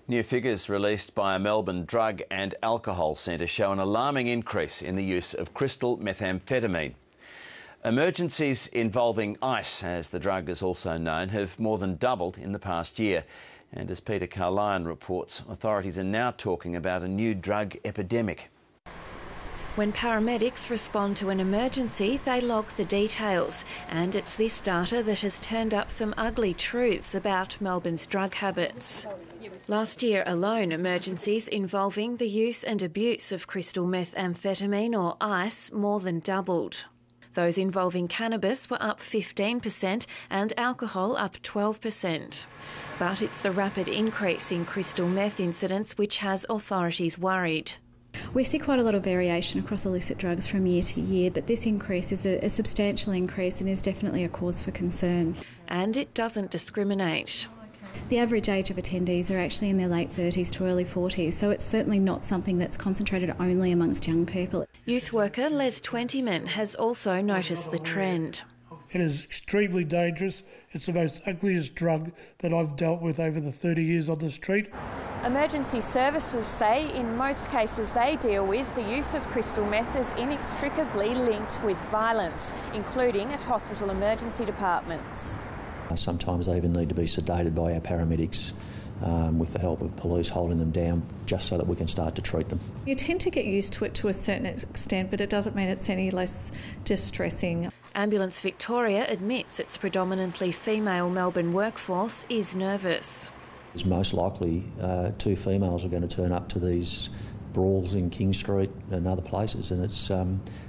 New figures released by a Melbourne drug and alcohol centre show an alarming increase in the use of crystal methamphetamine. Emergencies involving ice, as the drug is also known, have more than doubled in the past year. And as Peter Carlyon reports, authorities are now talking about a new drug epidemic. When paramedics respond to an emergency, they log the details, and it's this data that has turned up some ugly truths about Melbourne's drug habits. Last year alone, emergencies involving the use and abuse of crystal methamphetamine or ice more than doubled. Those involving cannabis were up 15% and alcohol up 12%. But it's the rapid increase in crystal meth incidents which has authorities worried. We see quite a lot of variation across illicit drugs from year to year, but this increase is a substantial increase and is definitely a cause for concern. And it doesn't discriminate. The average age of attendees are actually in their late 30s to early 40s, so it's certainly not something that's concentrated only amongst young people. Youth worker Les Twentyman has also noticed the trend. It is extremely dangerous. It's the most ugliest drug that I've dealt with over the 30 years on the street. Emergency services say in most cases they deal with the use of crystal meth is inextricably linked with violence, including at hospital emergency departments. Sometimes they even need to be sedated by our paramedics with the help of police holding them down just so that we can start to treat them. You tend to get used to it to a certain extent, but it doesn't mean it's any less distressing. Ambulance Victoria admits its predominantly female Melbourne workforce is nervous. It's most likely two females are going to turn up to these brawls in King Street and other places, and it's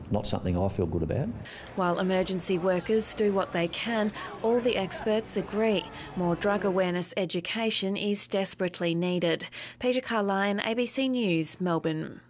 not something I feel good about. While emergency workers do what they can, all the experts agree more drug awareness education is desperately needed. Peter Carlyon, ABC News, Melbourne.